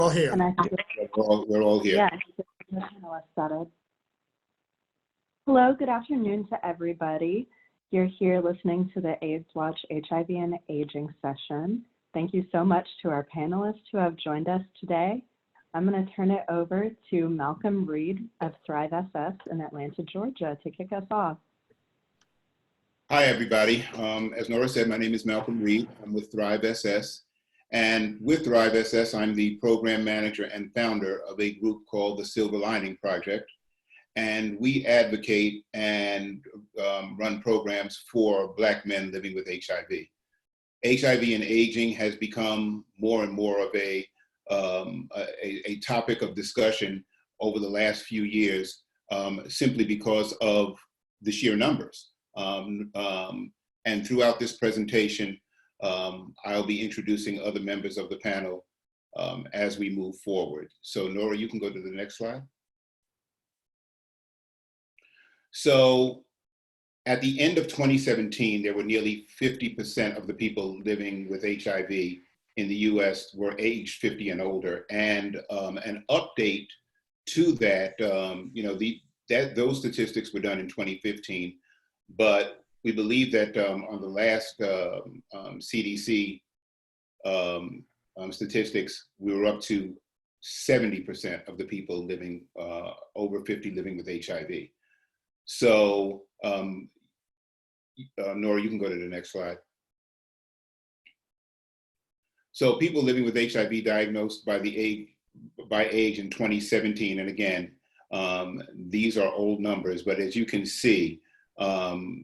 All here. And I think We're all here. yeah, the panelists started. Hello, good afternoon to everybody. You're here listening to the AIDSWatch HIV and Aging session. Thank you so much to our panelists who have joined us today. I'm going to turn it over to Malcolm Reed of Thrive SS in Atlanta, Georgia to kick us off. Hi, everybody. As Nora said, my name is Malcolm Reed. I'm with Thrive SS. And with Thrive SS, I'm the program manager and founder of a group called the Silver Lining Project. And we advocate and run programs for Black men living with HIV. HIV and aging has become more and more of a topic of discussion over the last few years, simply because of the sheer numbers. And throughout this presentation, I'll be introducing other members of the panel as we move forward. So Nora, you can go to the next slide. So at the end of 2017, there were nearly 50% of the people living with HIV in the US were aged 50 and older. And an update to that, those statistics were done in 2015, but we believe that on the last CDC statistics, we were up to 70% of the people living over 50 living with HIV. So, Nora, you can go to the next slide. So people living with HIV diagnosed by age in 2017, and again, these are old numbers, but as you can see,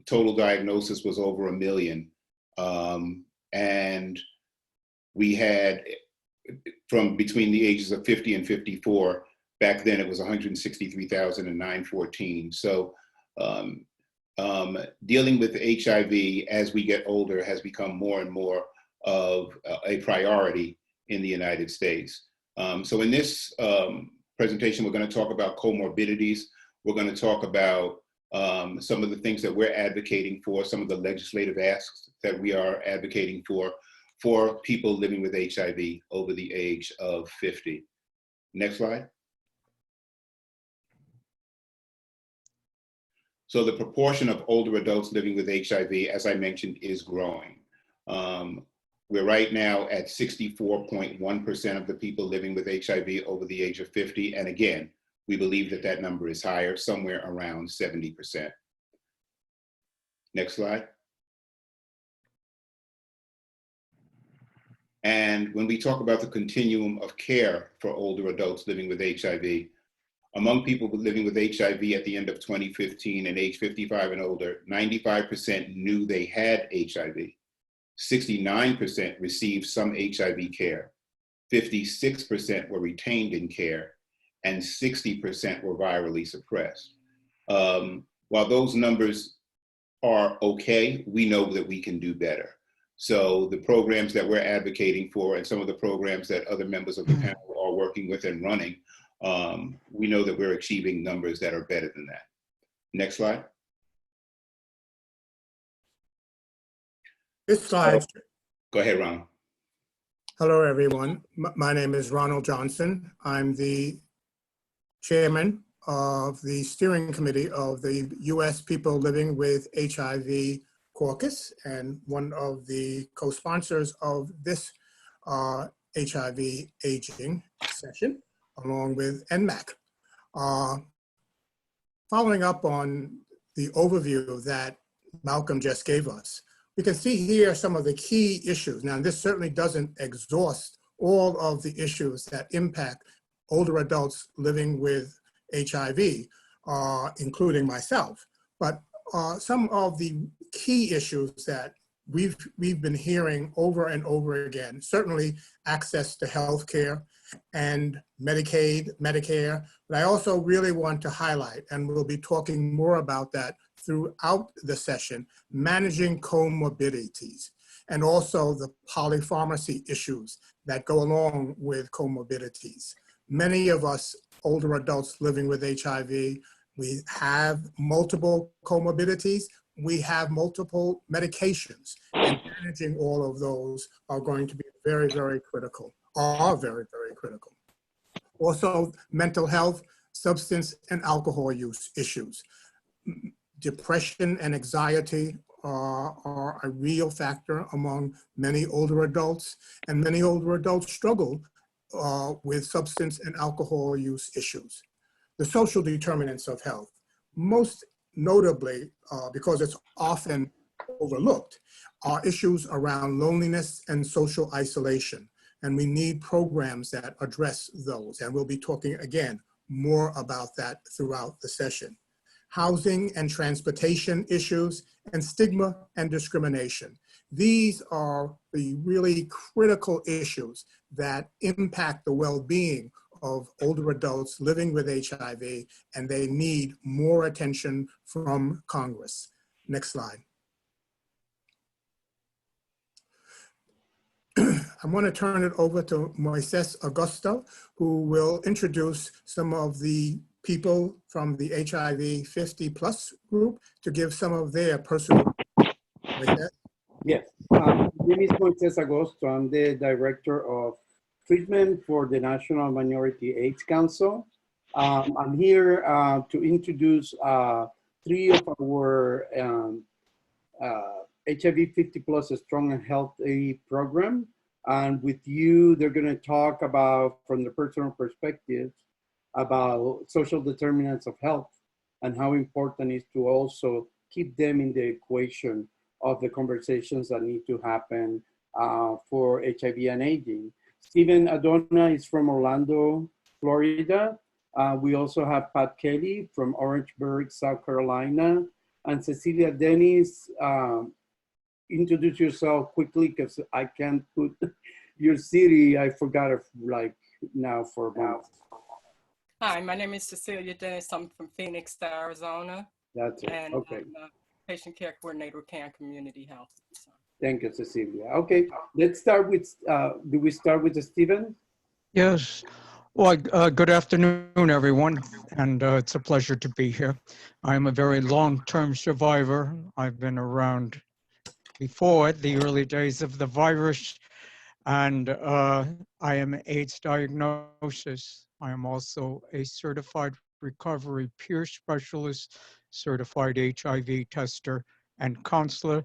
total diagnosis was over 1 million. And we had, from between the ages of 50 and 54, back then it was 163,914. So dealing with HIV as we get older has become more and more of a priority in the United States. So in this presentation, we're going to talk about comorbidities. We're going to talk about some of the things that we're advocating for, some of the legislative asks that we are advocating for people living with HIV over the age of 50. Next slide. So the proportion of older adults living with HIV, as I mentioned, is growing. We're right now at 64.1% of the people living with HIV over the age of 50. And again, we believe that that number is higher, somewhere around 70%. Next slide. And when we talk about the continuum of care for older adults living with HIV, among people living with HIV at the end of 2015 and age 55 and older, 95% knew they had HIV. 69% received some HIV care. 56% were retained in care, and 60% were virally suppressed. While those numbers are okay, we know that we can do better. So the programs that we're advocating for and some of the programs that other members of the panel are working with and running, we know that we're achieving numbers that are better than that. Next slide. This slide. Go ahead, Ronald. Hello, everyone. My name is Ronald Johnson. I'm the chairman of the steering committee of the U.S. People Living with HIV Caucus and one of the co-sponsors of this HIV aging session, along with NMAC. Following up on the overview that Malcolm just gave us, we can see here some of the key issues. Now, this certainly doesn't exhaust all of the issues that impact older adults living with HIV, including myself. But some of the key issues that we've been hearing over and over again, certainly access to healthcare and Medicaid, Medicare, but I also really want to highlight, and we'll be talking more about that throughout the session, managing comorbidities, and also the polypharmacy issues that go along with comorbidities. Many of us older adults living with HIV, we have multiple comorbidities, we have multiple medications, and managing all of those are going to be very, very critical, are very, very critical. Also, mental health, substance and alcohol use issues. Depression and anxiety are a real factor among many older adults, and many older adults struggle with substance and alcohol use issues. The social determinants of health, most notably, because it's often overlooked, are issues around loneliness and social isolation. And we need programs that address those. And we'll be talking again more about that throughout the session. Housing and transportation issues, and stigma and discrimination. These are the really critical issues that impact the well-being of older adults living with HIV, and they need more attention from Congress. Next slide. I want to turn it over to Moises Augusto, who will introduce some of the people from the HIV 50+ group to give some of their personal. Yes, my name is Moises Augusto. I'm the Director of Treatment for the National Minority AIDS Council. I'm here to introduce 3 of our HIV 50+ Strong and Healthy program. And with you, they're going to talk about, from the personal perspective, about social determinants of health and how important it is to also keep them in the equation of the conversations that need to happen for HIV and aging. Stephen Adona is from Orlando, Florida. We also have Pat Kelly from Orangeburg, South Carolina. And Cecilia Denis, introduce yourself quickly because I can't put your city, I forgot it like now for a moment. Hi, my name is Cecilia Denis. I'm from Phoenix, Arizona. That's it, And okay. I'm a patient care coordinator with CAN Community Health. So. Thank you, Cecilia. Okay, let's start with, do we start with Stephen? Yes. Well, good afternoon, everyone. And it's a pleasure to be here. I'm a very long-term survivor. I've been around before the early days of the virus, and I am AIDS diagnosis. I am also a certified recovery peer specialist, certified HIV tester and counselor,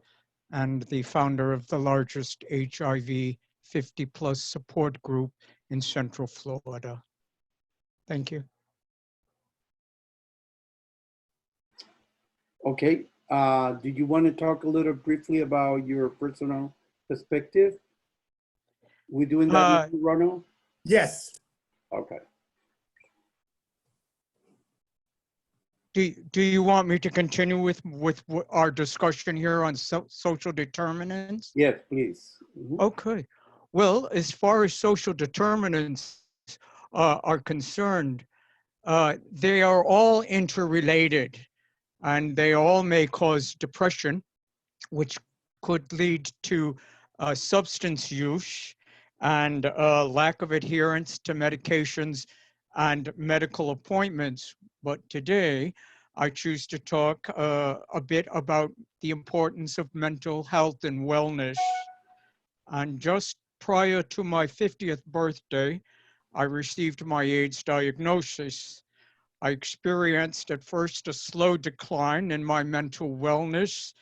and the founder of the largest HIV 50+ support group in Central Florida. Thank you. Okay, do you want to talk a little briefly about your personal perspective? We doing that, Ronald? Yes. Okay. Do you want me to continue with our discussion here on social determinants? Yes, please. Mm-hmm. Okay. Well, as far as social determinants are concerned, they are all interrelated, and they all may cause depression, which could lead to substance use and lack of adherence to medications and medical appointments. But today, I choose to talk a bit about the importance of mental health and wellness. And just prior to my 50th birthday, I received my AIDS diagnosis. I experienced at first a slow decline in my mental wellness,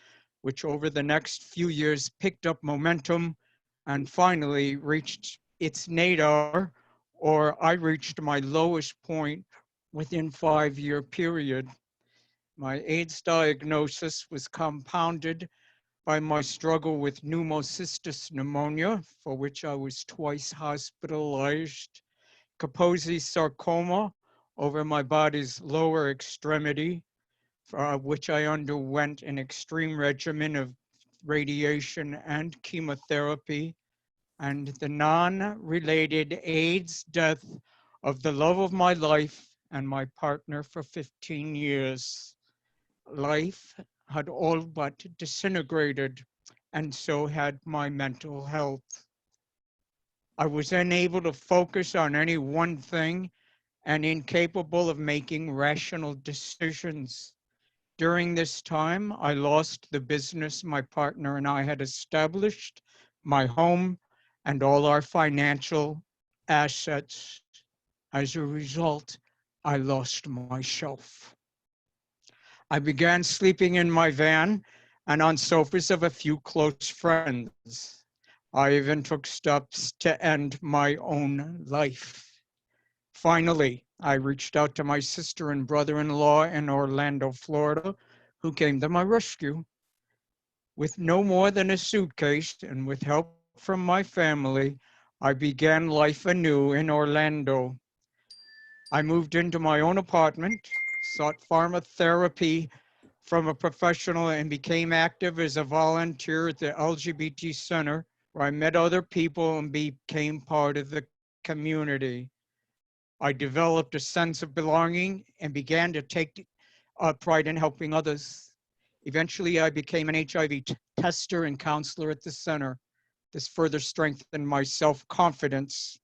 which over the next few years picked up momentum and finally reached its nadir, or I reached my lowest point within 5-year period. My AIDS diagnosis was compounded by my struggle with pneumocystis pneumonia, for which I was twice hospitalized, Kaposi's sarcoma over my body's lower extremity, for which I underwent an extreme regimen of radiation and chemotherapy, and the non-related AIDS death of the love of my life and my partner for 15 years. Life had all but disintegrated, and so had my mental health. I was unable to focus on any one thing and incapable of making rational decisions. During this time, I lost the business my partner and I had established, my home, and all our financial assets. As a result, I lost myself. I began sleeping in my van and on sofas of a few close friends. I even took steps to end my own life. Finally, I reached out to my sister and brother-in-law in Orlando, Florida, who came to my rescue. With no more than a suitcase and with help from my family, I began life anew in Orlando. I moved into my own apartment, sought pharmacotherapy from a professional, and became active as a volunteer at the LGBT Center, where I met other people and became part of the community. I developed a sense of belonging and began to take pride in helping others. Eventually, I became an HIV tester and counselor at the center. This further strengthened my self-confidence.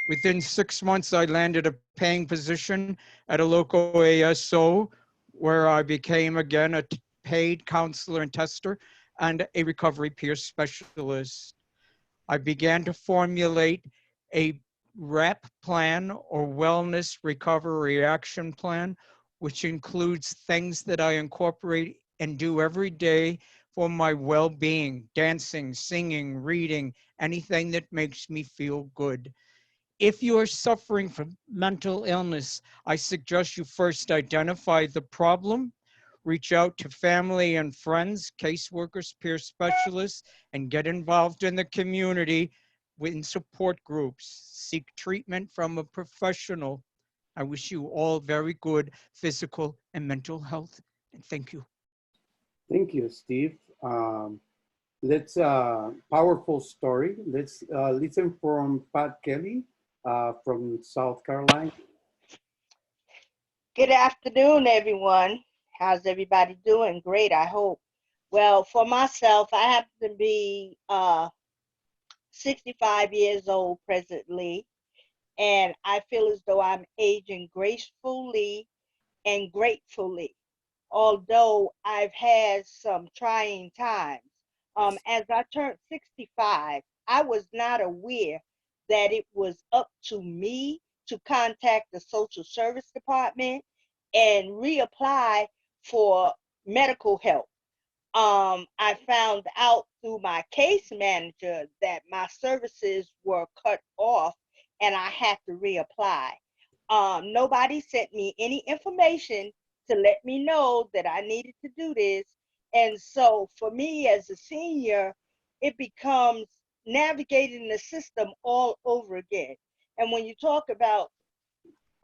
Within 6 months, I landed a paying position at a local ASO where I became again a paid counselor and tester and a recovery peer specialist. I began to formulate a RAP plan or wellness recovery action plan, which includes things that I incorporate and do every day for my well-being, dancing, singing, reading, anything that makes me feel good. If you are suffering from mental illness, I suggest you first identify the problem, reach out to family and friends, caseworkers, peer specialists, and get involved in the community in support groups. Seek treatment from a professional. I wish you all very good physical and mental health, and thank you. Thank you, Steve. Let's powerful story. Let's listen from Pat Kelly from South Carolina. Good afternoon, everyone. How's everybody doing? Great, I hope. Well, for myself, I happen to be 65 years old presently, and I feel as though I'm aging gracefully and gratefully, although I've had some trying times. As I turned 65, I was not aware that it was up to me to contact the social service department and reapply for medical help. I found out through my case manager that my services were cut off and I had to reapply. Nobody sent me any information to let me know that I needed to do this. And so for me as a senior, it becomes navigating the system all over again. And when you talk about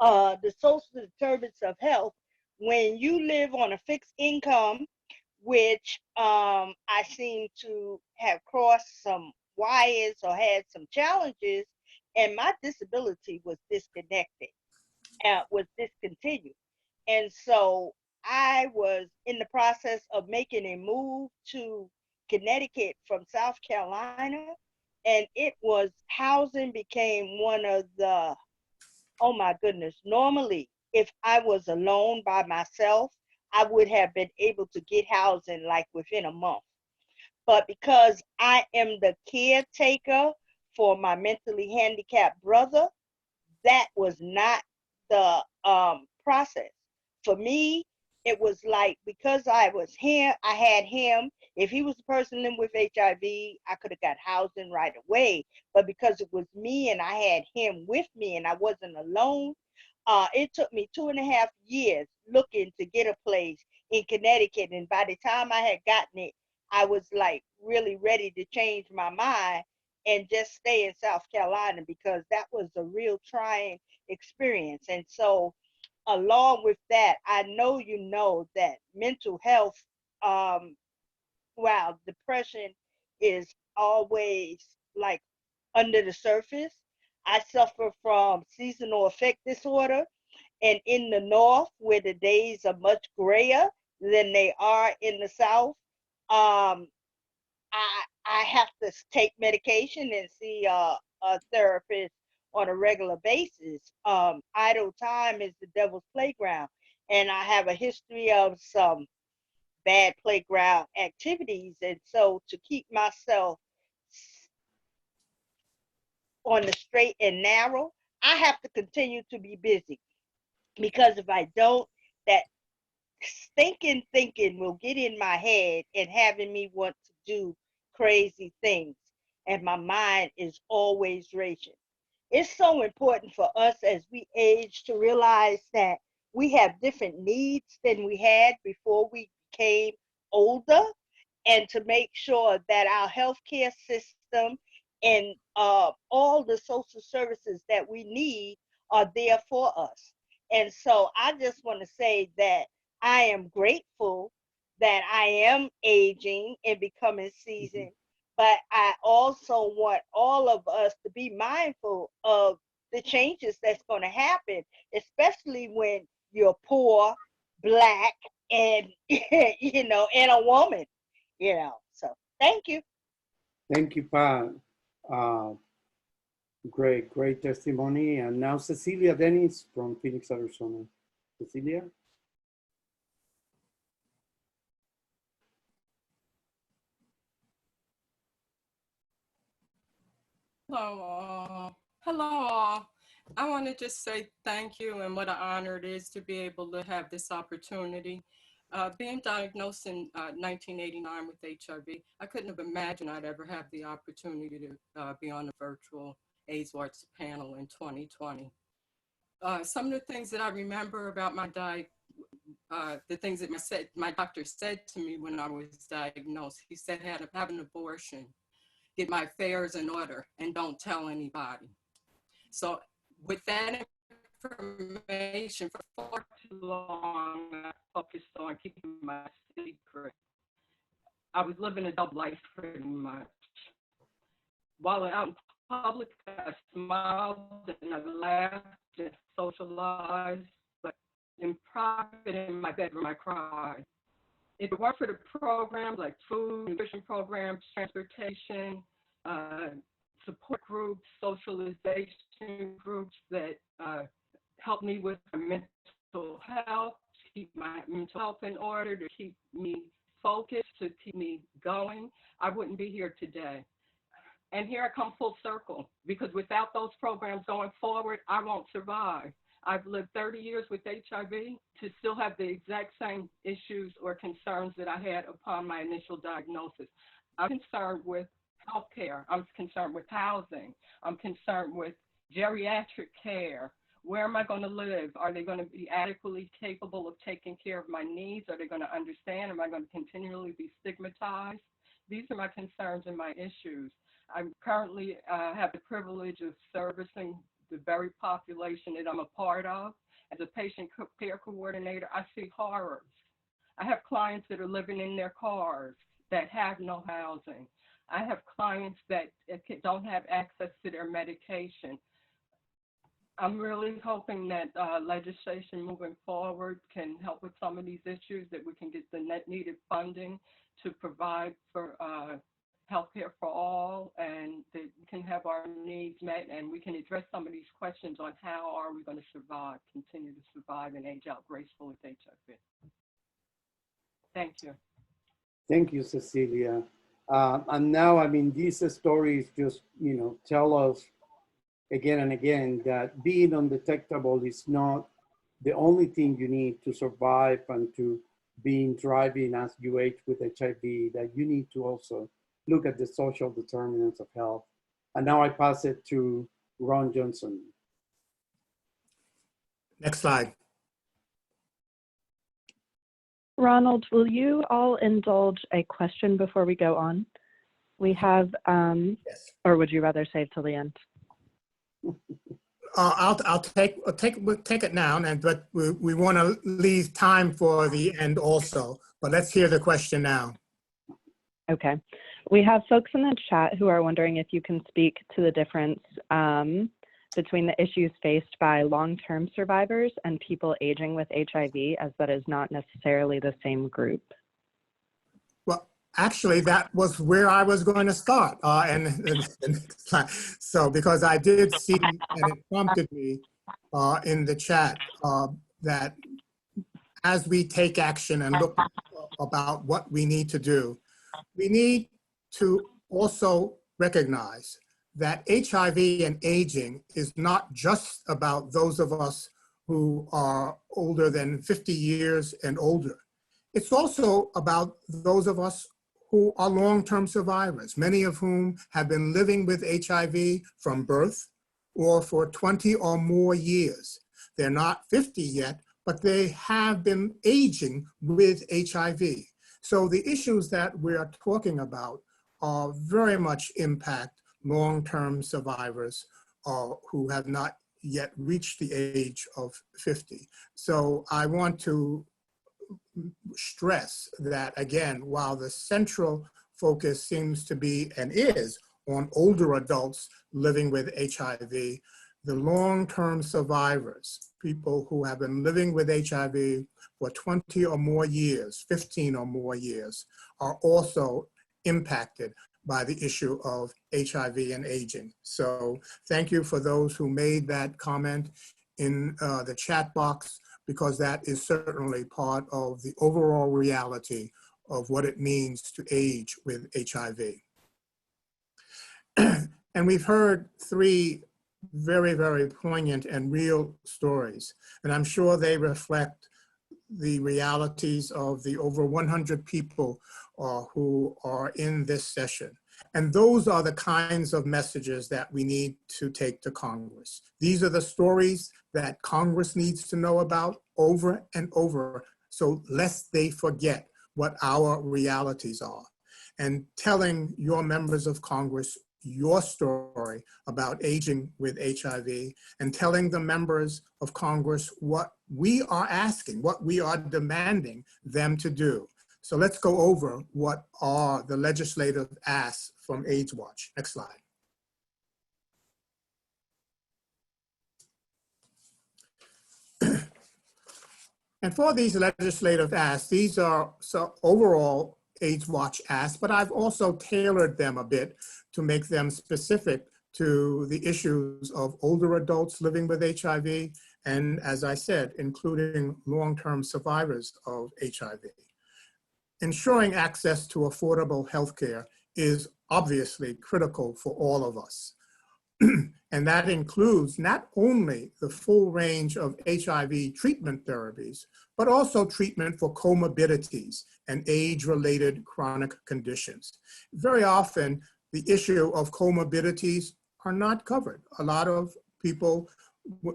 the social determinants of health, when you live on a fixed income, which I seem to have crossed some wires or had some challenges, and my disability was discontinued. And so I was in the process of making a move to Connecticut from South Carolina, and it was housing became one of the, oh my goodness, normally if I was alone by myself, I would have been able to get housing like within a month. But because I am the caretaker for my mentally handicapped brother, that was not the process. For me, it was like because I was him, I had him. If he was the person living with HIV, I could have got housing right away. But because it was me and I had him with me and I wasn't alone, it took me 2.5 years looking to get a place in Connecticut. And by the time I had gotten it, I was like really ready to change my mind and just stay in South Carolina because that was a real trying experience. And so along with that, I know you know that mental health, wow, depression is always like under the surface. I suffer from seasonal affect disorder, and in the north, where the days are much grayer than they are in the south, um, I have to take medication and see a therapist on a regular basis. Idle time is the devil's playground, and I have a history of some bad playground activities, and so to keep myself on the straight and narrow, I have to continue to be busy, because if I don't, that stinking thinking will get in my head and having me want to do crazy things. And my mind is always racing. It's so important for us as we age to realize that we have different needs than we had before we became older, and to make sure that our healthcare system and all the social services that we need are there for us. And so I just want to say that I am grateful that I am aging and becoming seasoned, but I also want all of us to be mindful of the changes that's going to happen, especially when you're poor, Black, and and a woman. So thank you. Thank you, Pat. Uh, great testimony. And now Cecilia Denis from Phoenix, Arizona. Cecilia? Hello, all. Hello, all. I want to just say thank you and what an honor it is to be able to have this opportunity. Being diagnosed in 1989 with HIV, I couldn't have imagined I'd ever have the opportunity to be on the virtual AIDSWatch panel in 2020. Some of the things that I remember about the things that my doctor said to me when I was diagnosed, he said, have an abortion, get my affairs in order, and don't tell anybody. So with that information, for far too long, I focused on keeping my secret. I was living a double life pretty much. While out in public, I smiled and I laughed and socialized, but in private in my bedroom, I cried. If it weren't for the programs like food, nutrition programs, transportation, support groups, socialization groups that help me with my mental health, keep my mental health in order, to keep me focused, to keep me going, I wouldn't be here today. And here I come full circle, because without those programs going forward, I won't survive. I've lived 30 years with HIV to still have the exact same issues or concerns that I had upon my initial diagnosis. I'm concerned with healthcare. I'm concerned with housing. I'm concerned with geriatric care. Where am I going to live? Are they going to be adequately capable of taking care of my needs? Are they going to understand? Am I going to continually be stigmatized? These are my concerns and my issues. I currently have the privilege of servicing the very population that I'm a part of. As a patient care coordinator, I see horrors. I have clients that are living in their cars that have no housing. I have clients that don't have access to their medication. I'm really hoping that legislation moving forward can help with some of these issues, that we can get the needed funding to provide for healthcare for all, and that we can have our needs met, and we can address some of these questions on how are we going to survive, continue to survive and age out graceful with HIV. Thank you. Thank you, Cecilia. And now, I mean, these stories just, tell us again and again that being undetectable is not the only thing you need to survive and to be thriving as you age with HIV, that you need to also look at the social determinants of health. And now I pass it to Ron Johnson. Next slide. Ronald, will you all indulge a question before we go on? We have, Yes. or would you rather save till the end? I'll take it now, but we want to leave time for the end also. But let's hear the question now. Okay. We have folks in the chat who are wondering if you can speak to the difference between the issues faced by long-term survivors and people aging with HIV, as that is not necessarily the same group. Well, actually, that was where I was going to start. So because I did see, and it prompted me in the chat that as we take action and look about what we need to do, we need to also recognize that HIV and aging is not just about those of us who are older than 50 years and older. It's also about those of us who are long-term survivors, many of whom have been living with HIV from birth or for 20 or more years. They're not 50 yet, but they have been aging with HIV. So the issues that we are talking about are very much impact long-term survivors who have not yet reached the age of 50. So I want to stress that, again, while the central focus seems to be and is on older adults living with HIV, the long-term survivors, people who have been living with HIV for 20 or more years, 15 or more years, are also impacted by the issue of HIV and aging. So thank you for those who made that comment in the chat box, because that is certainly part of the overall reality of what it means to age with HIV. And we've heard three very, very poignant and real stories, and I'm sure they reflect the realities of the over 100 people who are in this session. And those are the kinds of messages that we need to take to Congress. These are the stories that Congress needs to know about over and over, so lest they forget what our realities are. And telling your members of Congress your story about aging with HIV, and telling the members of Congress what we are asking, what we are demanding them to do. So let's go over what are the legislative asks from AIDSWatch. Next slide. And for these legislative asks, these are so overall AIDSWatch asks, but I've also tailored them a bit to make them specific to the issues of older adults living with HIV, and as I said, including long-term survivors of HIV. Ensuring access to affordable healthcare is obviously critical for all of us. And that includes not only the full range of HIV treatment therapies, but also treatment for comorbidities and age-related chronic conditions. Very often, the issue of comorbidities are not covered. A lot of people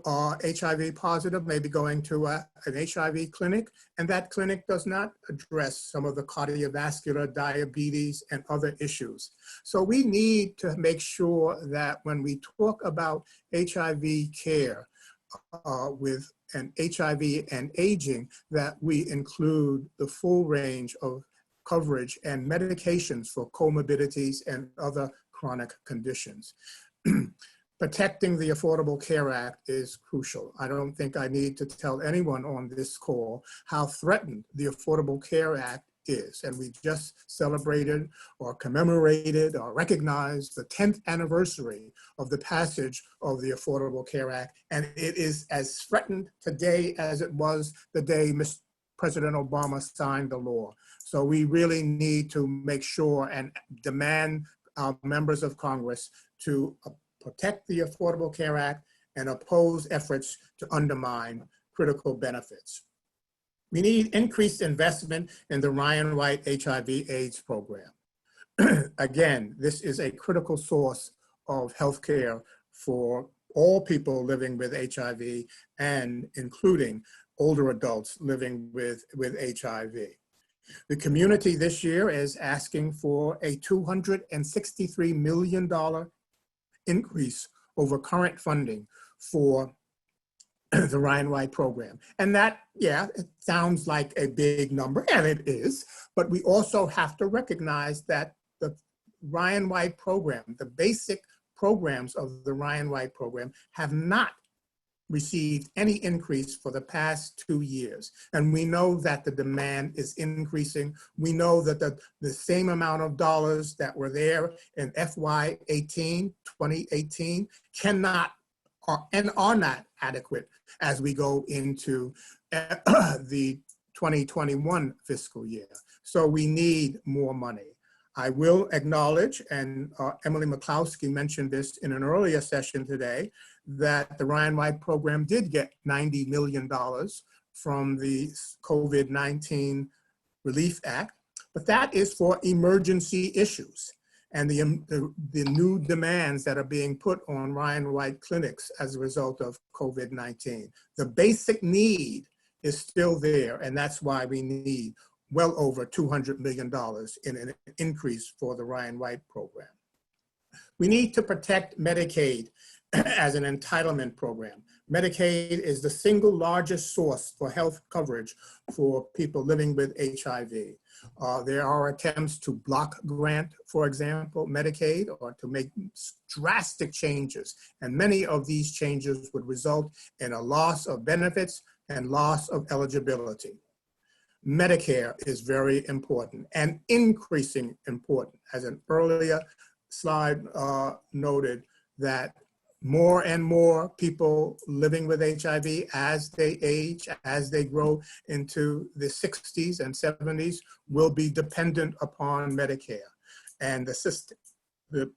are HIV positive, may be going to an HIV clinic, and that clinic does not address some of the cardiovascular, diabetes, and other issues. So we need to make sure that when we talk about HIV care with an HIV and aging, that we include the full range of coverage and medications for comorbidities and other chronic conditions. Protecting the Affordable Care Act is crucial. I don't think I need to tell anyone on this call how threatened the Affordable Care Act is. And we just celebrated or commemorated or recognized the 10th anniversary of the passage of the Affordable Care Act. And it is as threatened today as it was the day President Obama signed the law. So we really need to make sure and demand our members of Congress to protect the Affordable Care Act and oppose efforts to undermine critical benefits. We need increased investment in the Ryan White HIV/AIDS program. Again, this is a critical source of healthcare for all people living with HIV and including older adults living with HIV. The community this year is asking for a $263 million increase over current funding for the Ryan White program. And that, yeah, it sounds like a big number, and it is, but we also have to recognize that the Ryan White program, the basic programs of the Ryan White program have not received any increase for the past 2 years. And we know that the demand is increasing. We know that the same amount of dollars that were there in FY 2018 cannot and are not adequate as we go into the 2021 fiscal year. So we need more money. I will acknowledge, and Emily McCloskey mentioned this in an earlier session today, that the Ryan White program did get $90 million from the COVID-19 Relief Act, but that is for emergency issues and the new demands that are being put on Ryan White clinics as a result of COVID-19. The basic need is still there, and that's why we need well over $200 million in an increase for the Ryan White program. We need to protect Medicaid as an entitlement program. Medicaid is the single largest source for health coverage for people living with HIV. There are attempts to block grant, for example, Medicaid, or to make drastic changes. And many of these changes would result in a loss of benefits and loss of eligibility. Medicare is very important and increasing important. As an earlier slide noted, that more and more people living with HIV as they age, as they grow into the 60s and 70s, will be dependent upon Medicare. And the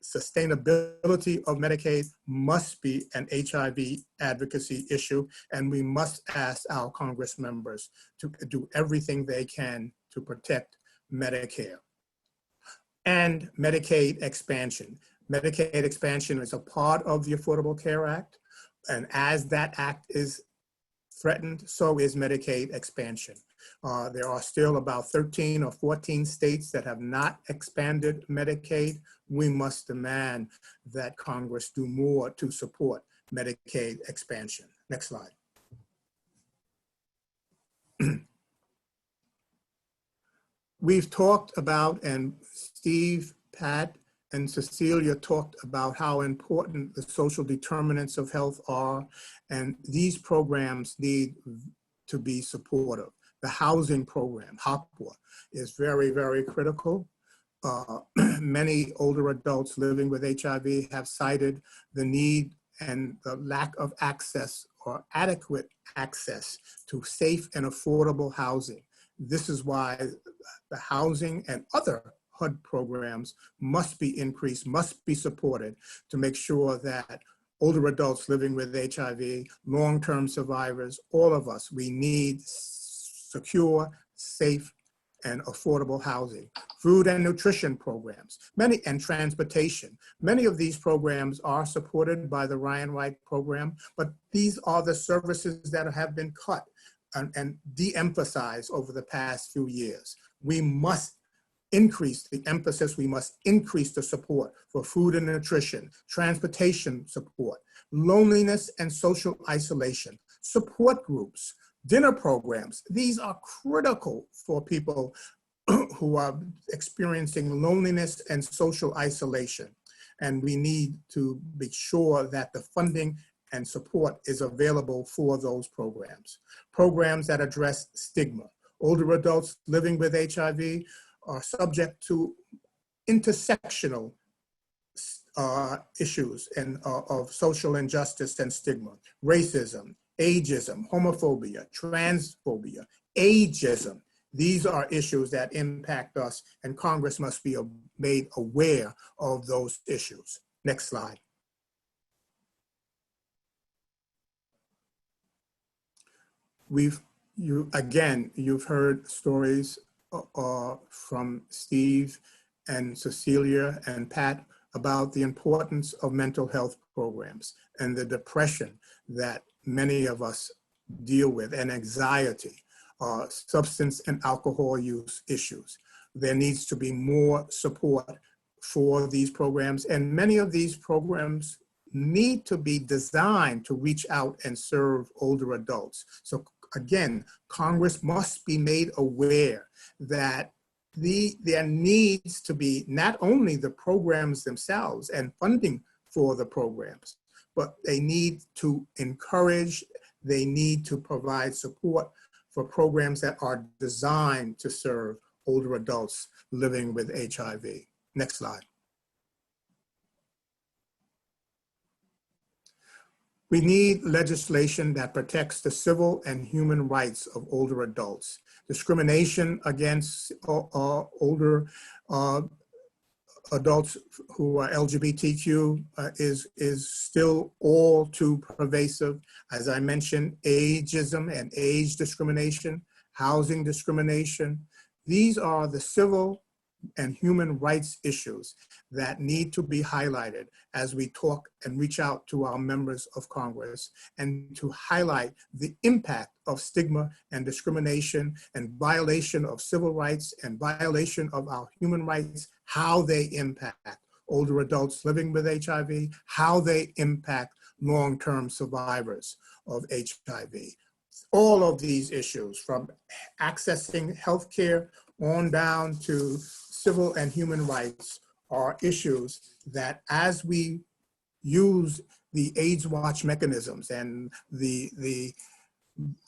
sustainability of Medicaid must be an HIV advocacy issue, and we must ask our Congress members to do everything they can to protect Medicare. And Medicaid expansion. Medicaid expansion is a part of the Affordable Care Act, and as that act is threatened, so is Medicaid expansion. There are still about 13 or 14 states that have not expanded Medicaid. We must demand that Congress do more to support Medicaid expansion. Next slide. We've talked about, and Steve, Pat, and Cecilia talked about how important the social determinants of health are, and these programs need to be supportive. The housing program, HOPWA, is very, very critical. Many older adults living with HIV have cited the need and the lack of access or adequate access to safe and affordable housing. This is why the housing and other HUD programs must be increased, must be supported to make sure that older adults living with HIV, long-term survivors, all of us, we need secure, safe, and affordable housing. Food and nutrition programs, and transportation. Many of these programs are supported by the Ryan White program, but these are the services that have been cut and de-emphasized over the past few years. We must increase the emphasis, we must increase the support for food and nutrition, transportation support, loneliness and social isolation, support groups, dinner programs. These are critical for people who are experiencing loneliness and social isolation. And we need to make sure that the funding and support is available for those programs. Programs that address stigma. Older adults living with HIV are subject to intersectional issues of social injustice and stigma, racism, ageism, homophobia, transphobia, ageism. These are issues that impact us, and Congress must be made aware of those issues. Next slide. You've heard stories from Steve and Cecilia and Pat about the importance of mental health programs and the depression that many of us deal with, and anxiety, substance and alcohol use issues. There needs to be more support for these programs, and many of these programs need to be designed to reach out and serve older adults. So again, Congress must be made aware that there needs to be not only the programs themselves and funding for the programs, but they need to encourage, they need to provide support for programs that are designed to serve older adults living with HIV. Next slide. We need legislation that protects the civil and human rights of older adults. Discrimination against older adults who are LGBTQ is still all too pervasive. As I mentioned, ageism and age discrimination, housing discrimination. These are the civil and human rights issues that need to be highlighted as we talk and reach out to our members of Congress, and to highlight the impact of stigma and discrimination and violation of civil rights and violation of our human rights, how they impact older adults living with HIV, how they impact long-term survivors of HIV. All of these issues, from accessing healthcare on down to civil and human rights, are issues that, as we use the AIDSWatch mechanisms and the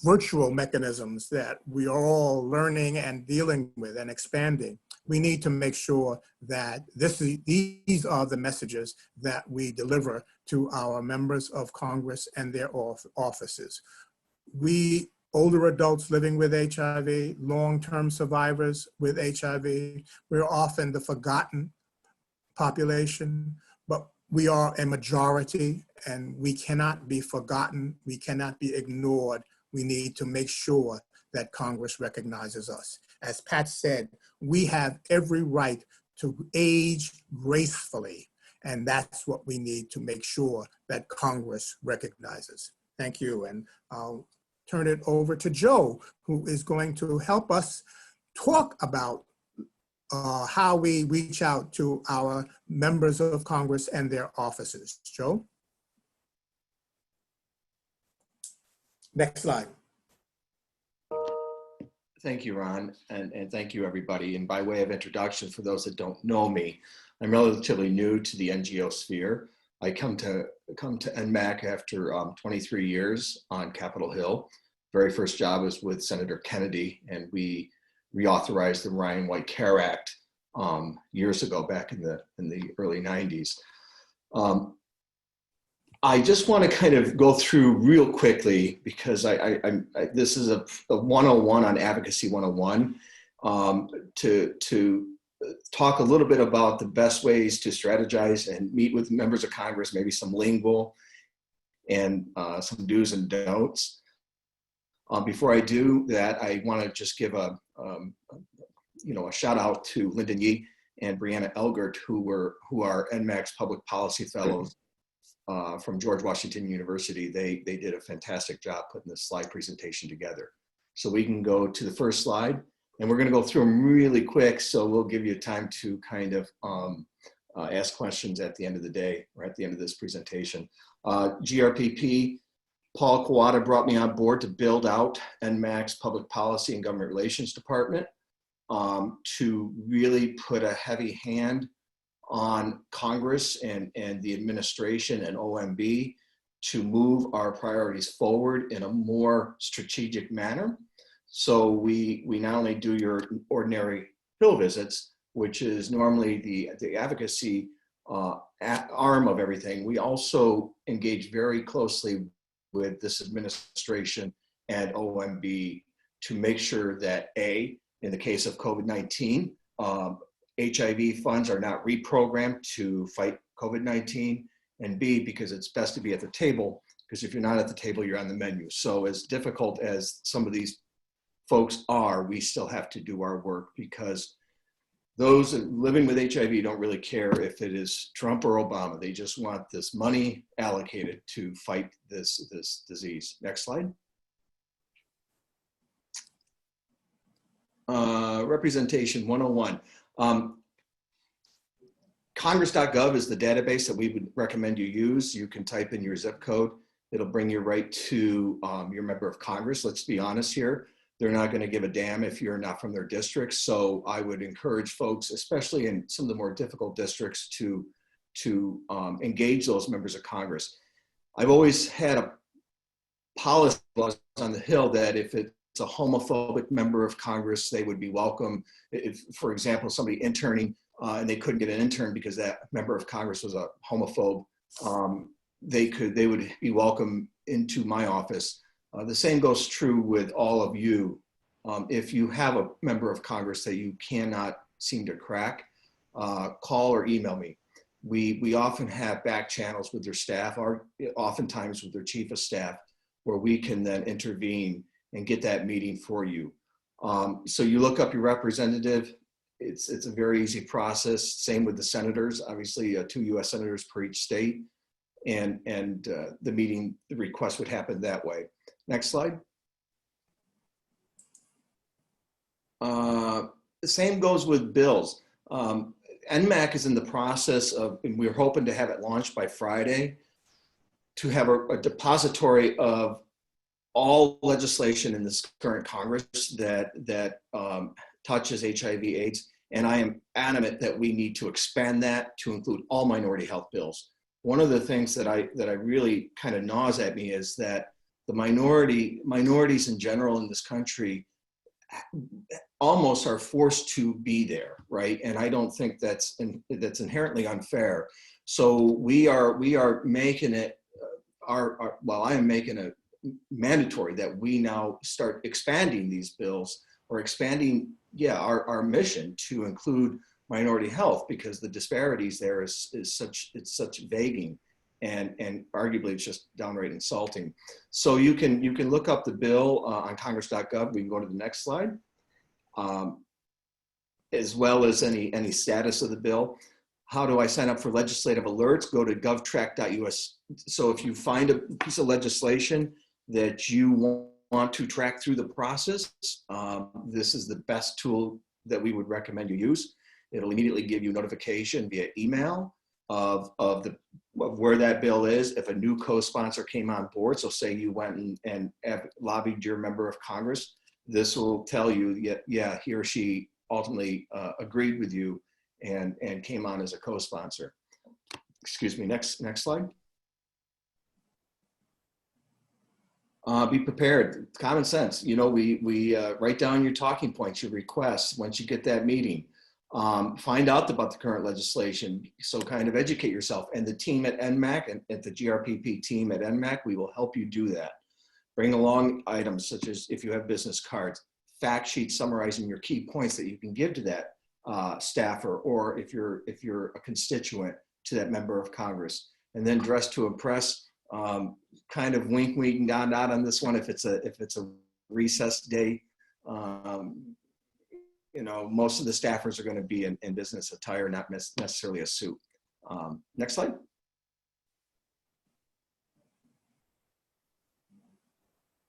virtual mechanisms that we are all learning and dealing with and expanding, we need to make sure that these are the messages that we deliver to our members of Congress and their offices. We, older adults living with HIV, long-term survivors with HIV, we're often the forgotten population, but we are a majority and we cannot be forgotten. We cannot be ignored. We need to make sure that Congress recognizes us. As Pat said, we have every right to age gracefully, and that's what we need to make sure that Congress recognizes. Thank you, and I'll turn it over to Joe, who is going to help us talk about how we reach out to our members of Congress and their offices. Joe? Next slide. Thank you, Ron, and thank you, everybody. And by way of introduction, for those that don't know me, I'm relatively new to the NGO sphere. I come to NMAC after 23 years on Capitol Hill. Very first job was with Senator Kennedy, and we reauthorized the Ryan White Care Act years ago, back in the early 90s. I just want to kind of go through real quickly, because this is a 101 on Advocacy 101, to talk a little bit about the best ways to strategize and meet with members of Congress, maybe some lingual and some do's and don'ts. Before I do that, I want to just give a shout out to Lyndon Yee and Brianna Elgert, who are NMAC's public policy fellows from George Washington University. They did a fantastic job putting this slide presentation together. So we can go to the first slide, and we're going to go through them really quick, so we'll give you time to kind of ask questions at the end of the day, or at the end of this presentation. GRPP, Paul Kawada brought me on board to build out NMAC's Public Policy and Government Relations Department, to really put a heavy hand on Congress and the administration and OMB to move our priorities forward in a more strategic manner. So we not only do your ordinary Hill visits, which is normally the advocacy arm of everything, we also engage very closely with this administration and OMB to make sure that A, in the case of COVID-19, HIV funds are not reprogrammed to fight COVID-19, and B, because it's best to be at the table, because if you're not at the table, you're on the menu. So as difficult as some of these folks are, we still have to do our work, because those living with HIV don't really care if it is Trump or Obama. They just want this money allocated to fight this disease. Next slide. Representation 101. Congress.gov is the database that we would recommend you use. You can type in your zip code. It'll bring you right to your member of Congress. Let's be honest here. They're not going to give a damn if you're not from their district. So I would encourage folks, especially in some of the more difficult districts, to engage those members of Congress. I've always had a policy on the Hill that if it's a homophobic member of Congress, they would be welcome. If, for example, somebody interning and they couldn't get an intern because that member of Congress was a homophobe, they would be welcome into my office. The same goes true with all of you. If you have a member of Congress that you cannot seem to crack, call or email me. We often have back channels with their staff, or oftentimes with their chief of staff, where we can then intervene and get that meeting for you. So you look up your representative. It's a very easy process. Same with the senators, obviously 2 US senators per each state. And the request would happen that way. Next slide. The same goes with bills. NMAC is in the process of, and we're hoping to have it launched by Friday, to have a depository of all legislation in this current Congress that touches HIV/AIDS. And I am adamant that we need to expand that to include all minority health bills. One of the things that I really kind of gnaws at me is that the minorities in general in this country almost are forced to be there, right? And I don't think that's inherently unfair. So we are making it I am making it mandatory that we now start expanding these bills, or expanding our mission to include minority health, because the disparities there is such vaguing, and arguably it's just downright insulting. So you can look up the bill on congress.gov. We can go to the next slide, as well as any status of the bill. How do I sign up for legislative alerts? Go to govtrack.us. So if you find a piece of legislation that you want to track through the process, this is the best tool that we would recommend you use. It'll immediately give you notification via email of where that bill is. If a new co-sponsor came on board, so say you went and lobbied your member of Congress, this will tell you, yeah, he or she ultimately agreed with you and came on as a co-sponsor. Excuse me, next slide. Be prepared, common sense. You know, we write down your talking points, your requests. Once you get that meeting, find out about the current legislation. So kind of educate yourself, and the team at NMAC and at the GRPP team at NMAC, we will help you do that. Bring along items such as, if you have business cards, fact sheets summarizing your key points that you can give to that staffer, or if you're a constituent, to that member of Congress. And then dress to impress. Kind of wink, wink, nod, nod on this one. If it's a recess day, you know, most of the staffers are going to be in business attire, not necessarily a suit. Next slide.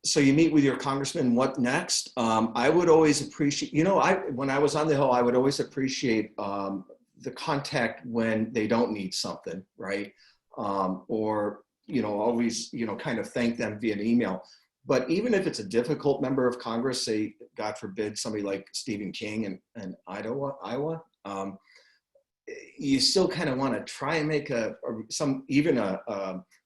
So you meet with your congressman. What next? I would always appreciate, you know, when I was on the Hill, I would always appreciate the contact when they don't need something, right? Or, you know, always, you know, kind of thank them via an email. But even if it's a difficult member of Congress, say, God forbid, somebody like Stephen King in Iowa, you still kind of want to try and make a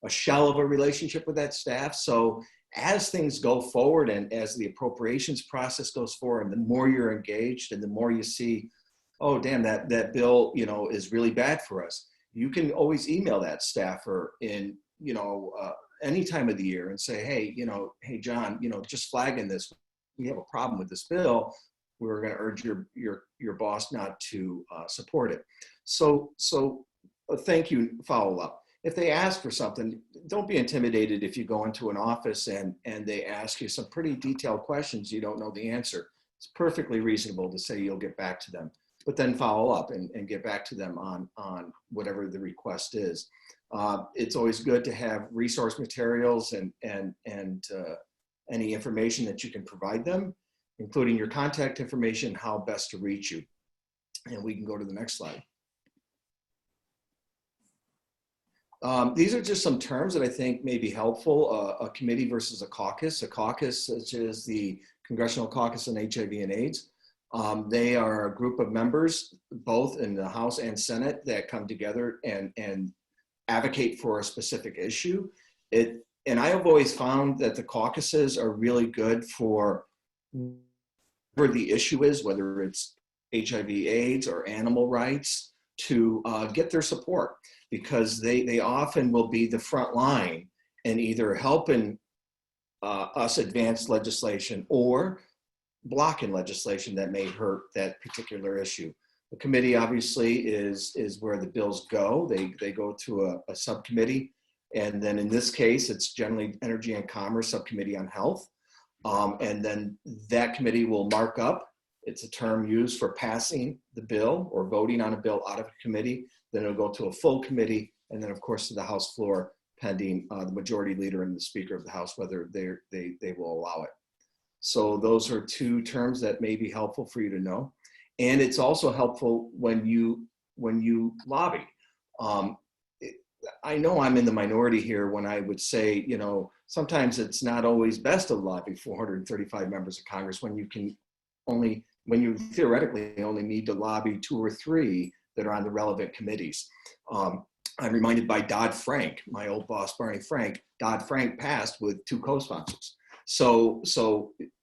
shell of a relationship with that staff. So as things go forward and as the appropriations process goes forward, and the more you're engaged and the more you see, oh, damn, that bill, you know, is really bad for us, you can always email that staffer in, you know, any time of the year and say, hey, John, you know, just flagging this, we have a problem with this bill. We're going to urge your boss not to support it. So thank you, follow up. If they ask for something, don't be intimidated if you go into an office and they ask you some pretty detailed questions you don't know the answer. It's perfectly reasonable to say you'll get back to them, but then follow up and get back to them on whatever the request is. It's always good to have resource materials and any information that you can provide them, including your contact information, how best to reach you. And we can go to the next slide. These are just some terms that I think may be helpful. A committee versus a caucus. A caucus, such as the Congressional Caucus on HIV and AIDS. They are a group of members, both in the House and Senate, that come together and advocate for a specific issue. And I have always found that the caucuses are really good for whatever the issue is, whether it's HIV/AIDS or animal rights, to get their support, because they often will be the front line in either helping us advance legislation or blocking legislation that may hurt that particular issue. The committee obviously is where the bills go. They go to a subcommittee. And then in this case, it's generally Energy and Commerce Subcommittee on Health. And then that committee will mark up. It's a term used for passing the bill or voting on a bill out of a committee. Then it'll go to a full committee. And then of course to the House floor, pending the majority leader and the Speaker of the House, whether they will allow it. So those are two terms that may be helpful for you to know. And it's also helpful when you lobby. I know I'm in the minority here when I would say, you know, sometimes it's not always best to lobby 435 members of Congress when you theoretically only need to lobby 2 or 3 that are on the relevant committees. I'm reminded by Dodd-Frank, my old boss, Barney Frank. Dodd-Frank passed with 2 co-sponsors. So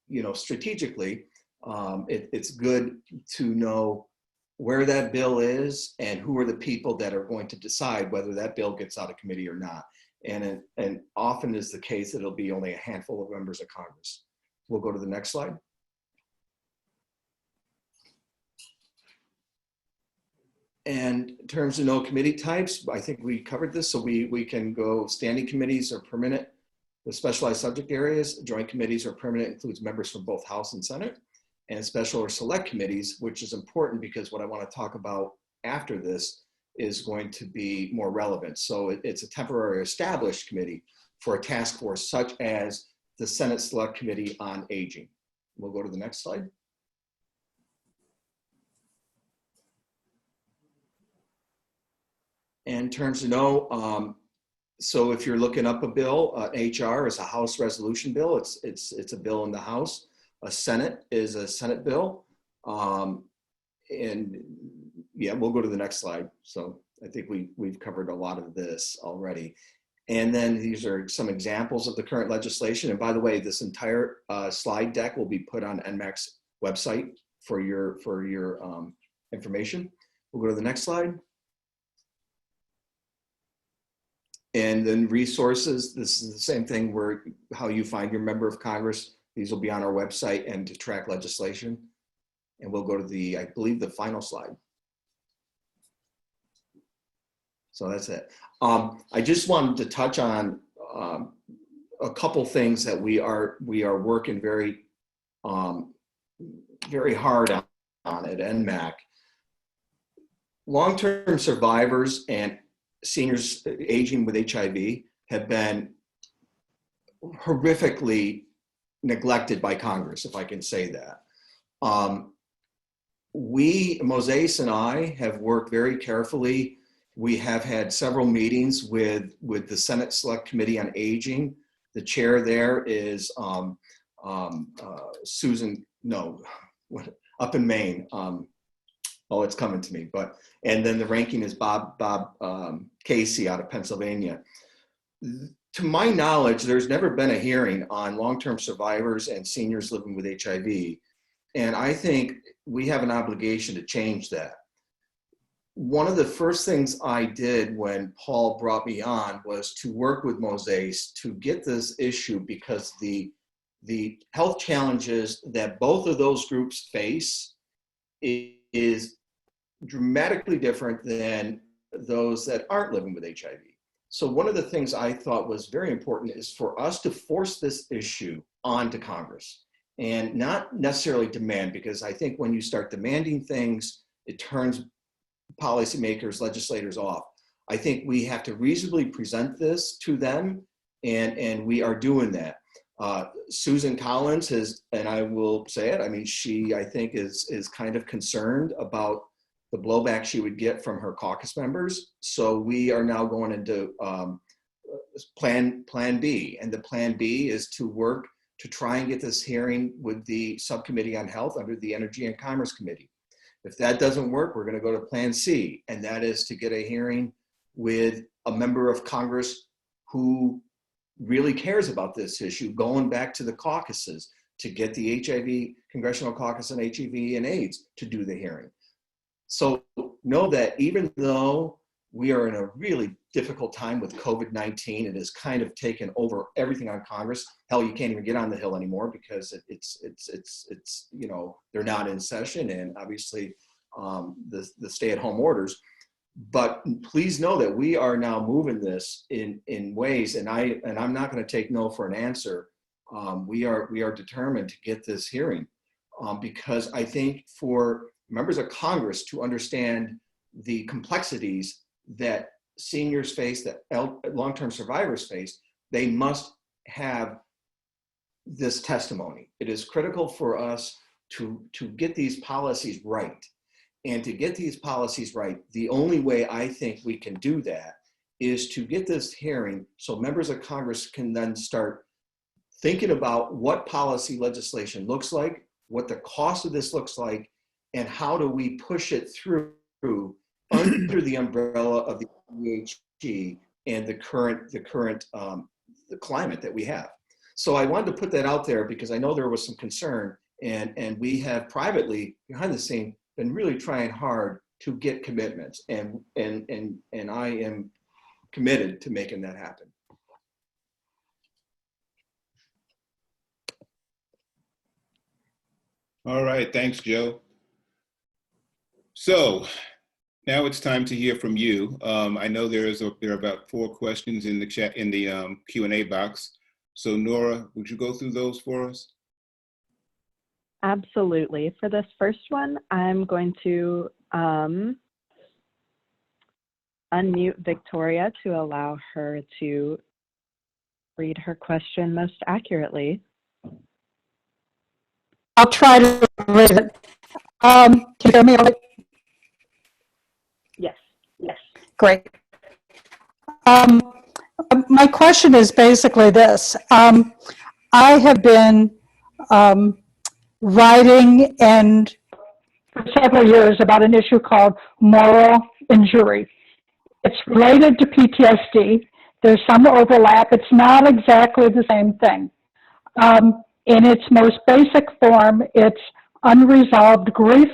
you know, strategically, it's good to know where that bill is and who are the people that are going to decide whether that bill gets out of committee or not. And often is the case that it'll be only a handful of members of Congress. We'll go to the next slide. And in terms of no committee types, I think we covered this, so we can go standing committees or permanent with specialized subject areas. Joint committees or permanent includes members from both House and Senate. And special or select committees, which is important because what I want to talk about after this is going to be more relevant. So it's a temporary established committee for a task force such as the Senate Select Committee on Aging. We'll go to the next slide. And in terms of no, so if you're looking up a bill, HR is a House resolution bill. It's a bill in the House. A Senate is a Senate bill. And yeah, we'll go to the next slide. So I think we've covered a lot of this already. And then these are some examples of the current legislation. And by the way, this entire slide deck will be put on NMAC's website for your information. We'll go to the next slide. And then resources, this is the same thing where how you find your member of Congress. These will be on our website and to track legislation. And we'll go to the, I believe, the final slide. So that's it. I just wanted to touch on a couple things that we are working very hard on at NMAC. Long-term survivors and seniors aging with HIV have been horrifically neglected by Congress, if I can say that. Moses and I have worked very carefully. We have had several meetings with the Senate Select Committee on Aging. The chair there is Susan, no, up in Maine. Oh, it's coming to me, and then the ranking is Bob Casey out of Pennsylvania. To my knowledge, there's never been a hearing on long-term survivors and seniors living with HIV. And I think we have an obligation to change that. One of the first things I did when Paul brought me on was to work with Moses to get this issue, because the health challenges that both of those groups face is dramatically different than those that aren't living with HIV. So one of the things I thought was very important is for us to force this issue onto Congress and not necessarily demand, because I think when you start demanding things, it turns policymakers, legislators off. I think we have to reasonably present this to them, and we are doing that. Susan Collins has, and I will say it, I mean, she, I think, is kind of concerned about the blowback she would get from her caucus members. So we are now going into plan B. And the plan B is to work to try and get this hearing with the Subcommittee on Health under the Energy and Commerce Committee. If that doesn't work, we're going to go to plan C, and that is to get a hearing with a member of Congress who really cares about this issue, going back to the caucuses, to get the HIV Congressional Caucus on HIV and AIDS to do the hearing. So know that even though we are in a really difficult time with COVID-19, it has kind of taken over everything on Congress. Hell, you can't even get on the Hill anymore because it's you know, they're not in session, and obviously the stay-at-home orders. But please know that we are now moving this in ways, and I'm not going to take no for an answer. We are determined to get this hearing because I think for members of Congress to understand the complexities that seniors face, that long-term survivors face, they must have this testimony. It is critical for us to get these policies right. And to get these policies right, the only way I think we can do that is to get this hearing so members of Congress can then start thinking about what policy legislation looks like, what the cost of this looks like, and how do we push it through under the umbrella of the AIDSWatch and the climate that we have. So I wanted to put that out there because I know there was some concern, and we have privately behind the scene been really trying hard to get commitments, and I am committed to making that happen. All right, thanks, Joe. So now it's time to hear from you. I know there are about 4 questions in the chat, in the Q&A box. So Nora, would you go through those for us? Absolutely. For this first one, I'm going to unmute Victoria to allow her to read her question most accurately. I'll try to read it. Can you hear me? Yes. Yes. Great. My question is basically this. I have been writing and for several years about an issue called moral injury. It's related to PTSD. There's some overlap. It's not exactly the same thing. In its most basic form, it's unresolved grief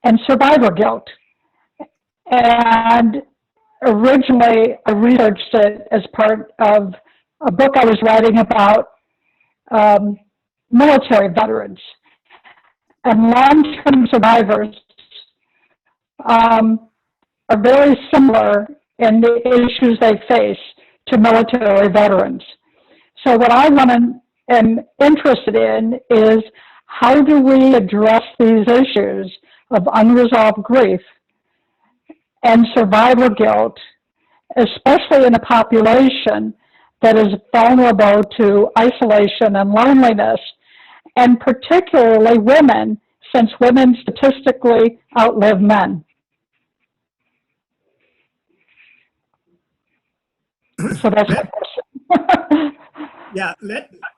and survivor guilt. And originally, I researched it as part of a book I was writing about military veterans. And long-term survivors are very similar in the issues they face to military veterans. So what I am interested in is how do we address these issues of unresolved grief and survivor guilt, especially in a population that is vulnerable to isolation and loneliness, and particularly women, since women statistically outlive men. So that's my question. Yeah,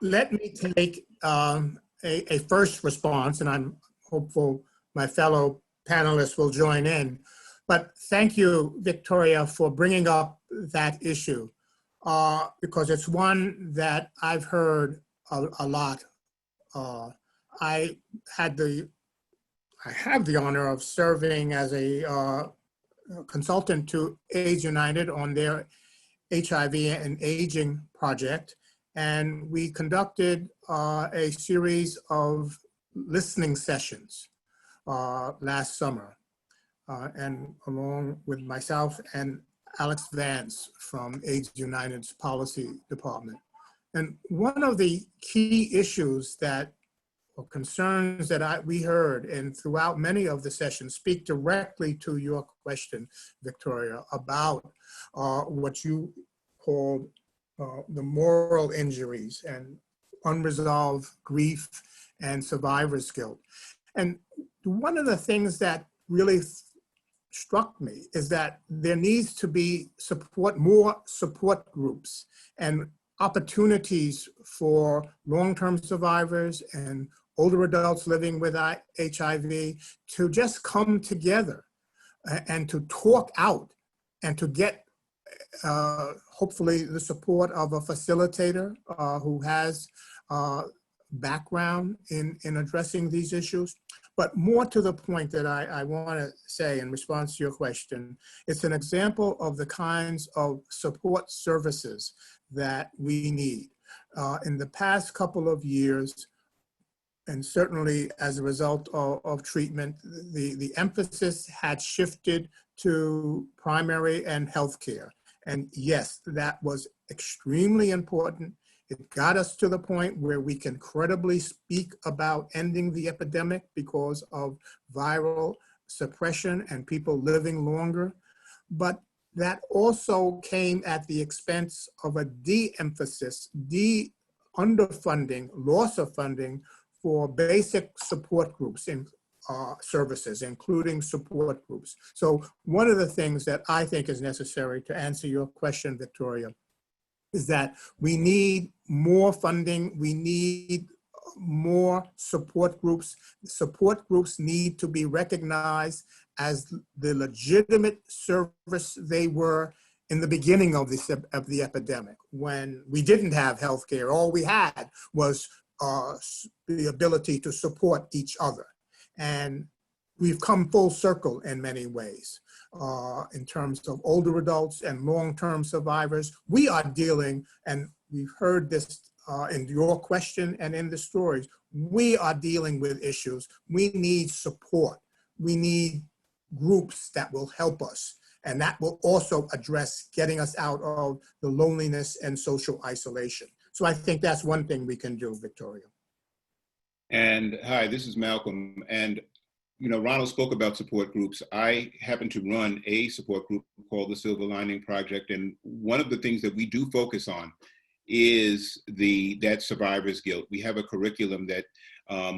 let me take a first response, and I'm hopeful my fellow panelists will join in. But thank you, Victoria, for bringing up that issue, because it's one that I've heard a lot. I have the honor of serving as a consultant to AIDS United on their HIV and Aging project. And we conducted a series of listening sessions last summer, and along with myself and Alex Vance from AIDS United's policy department. And one of the key issues or concerns that we heard, and throughout many of the sessions, speak directly to your question, Victoria, about what you called the moral injuries and unresolved grief and survivor's guilt. And one of the things that really struck me is that there needs to be more support groups and opportunities for long-term survivors and older adults living with HIV to just come together and to talk out and to get hopefully the support of a facilitator who has background in addressing these issues. But more to the point that I want to say in response to your question, it's an example of the kinds of support services that we need. In the past couple of years, and certainly as a result of treatment, the emphasis had shifted to primary and healthcare. And yes, that was extremely important. It got us to the point where we can credibly speak about ending the epidemic because of viral suppression and people living longer. But that also came at the expense of a de-emphasis, underfunding, loss of funding for basic support groups in services, including support groups. So one of the things that I think is necessary to answer your question, Victoria, is that we need more funding, we need more support groups. Support groups need to be recognized as the legitimate service they were in the beginning of the epidemic, when we didn't have healthcare. All we had was the ability to support each other. And we've come full circle in many ways. In terms of older adults and long-term survivors, we are dealing, and we've heard this in your question and in the stories, we are dealing with issues. We need support. We need groups that will help us. And that will also address getting us out of the loneliness and social isolation. So I think that's one thing we can do, Victoria. And hi, this is Malcolm. And you know, Ronald spoke about support groups. I happen to run a support group called the Silver Lining Project. And one of the things that we do focus on is that survivor's guilt. We have a curriculum that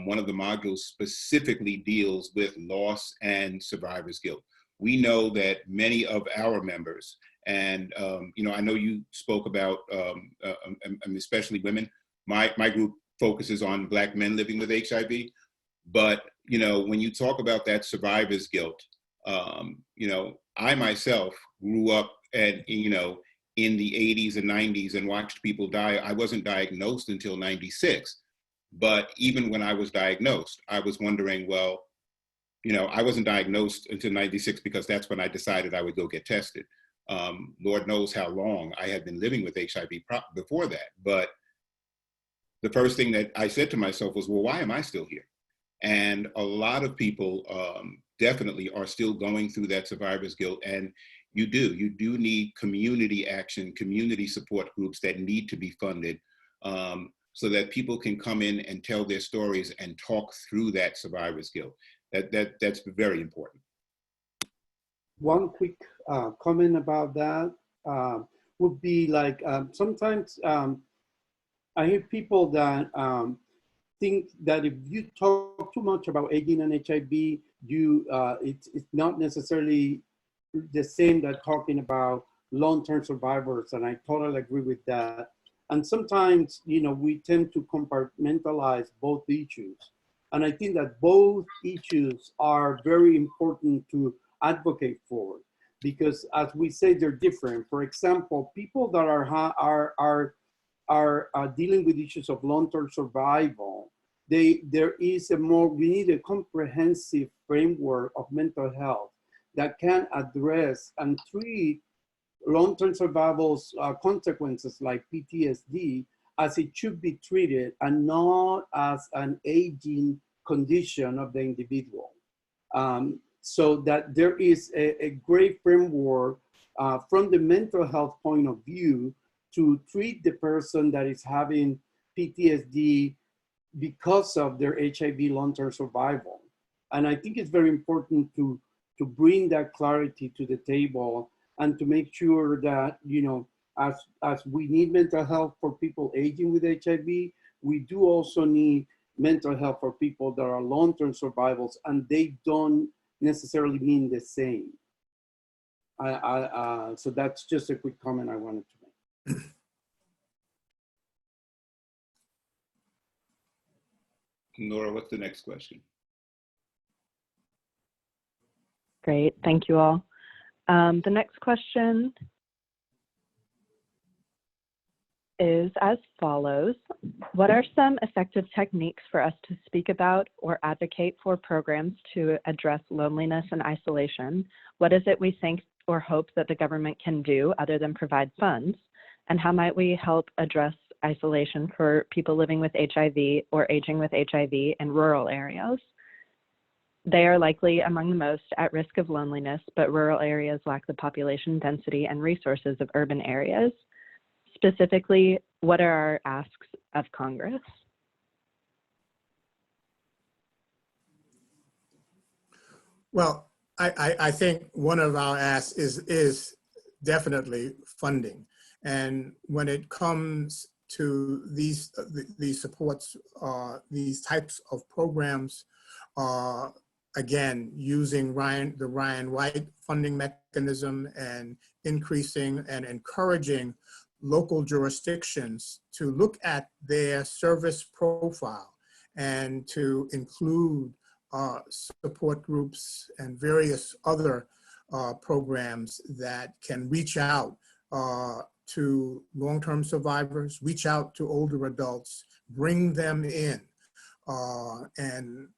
one of the modules specifically deals with loss and survivor's guilt. We know that many of our members, and you know, I know you spoke about, especially women, my group focuses on Black men living with HIV, but you know, when you talk about that survivor's guilt, you know, I myself grew up and, you know, in the 80s and 90s and watched people die. I wasn't diagnosed until 96, but even when I was diagnosed, I was wondering, well, you know, I wasn't diagnosed until 96 because that's when I decided I would go get tested. Lord knows how long I had been living with HIV before that. But the first thing that I said to myself was, well, why am I still here? And a lot of people definitely are still going through that survivor's guilt. And you do need community action, community support groups that need to be funded so that people can come in and tell their stories and talk through that survivor's guilt. That's very important. One quick comment about that would be like, sometimes I hear people that think that if you talk too much about aging and HIV, it's not necessarily the same that talking about long-term survivors, and I totally agree with that. And sometimes, you know, we tend to compartmentalize both issues. And I think that both issues are very important to advocate for, because as we say, they're different. For example, people that are dealing with issues of long-term survival, we need a comprehensive framework of mental health that can address and treat long-term survival's consequences like PTSD as it should be treated, and not as an aging condition of the individual. So that there is a great framework from the mental health point of view to treat the person that is having PTSD because of their HIV long-term survival. And I think it's very important to bring that clarity to the table and to make sure that, you know, as we need mental health for people aging with HIV, we do also need mental health for people that are long-term survivors, and they don't necessarily mean the same. So that's just a quick comment I wanted to make. Nora, what's the next question? Great, thank you all. The next question is as follows. What are some effective techniques for us to speak about or advocate for programs to address loneliness and isolation? What is it we think or hope that the government can do other than provide funds? And how might we help address isolation for people living with HIV or aging with HIV in rural areas. They are likely among the most at risk of loneliness, but rural areas lack the population density and resources of urban areas. Specifically, what are our asks of Congress? Well, I think one of our asks is definitely funding. And when it comes to these supports, these types of programs, again, using the Ryan White funding mechanism and increasing and encouraging local jurisdictions to look at their service profile and to include support groups and various other programs that can reach out to long-term survivors, reach out to older adults, bring them in, and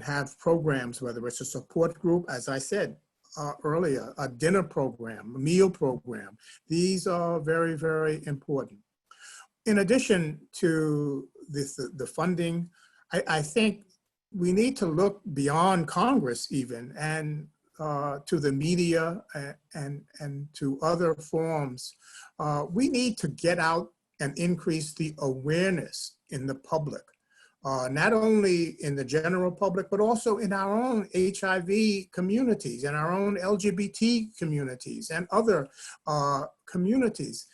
have programs, whether it's a support group, as I said earlier, a dinner program, a meal program. These are very, very important. In addition to the funding, I think we need to look beyond Congress even, and to the media and to other forms. We need to get out and increase the awareness in the public, not only in the general public, but also in our own HIV communities and our own LGBT communities and other communities,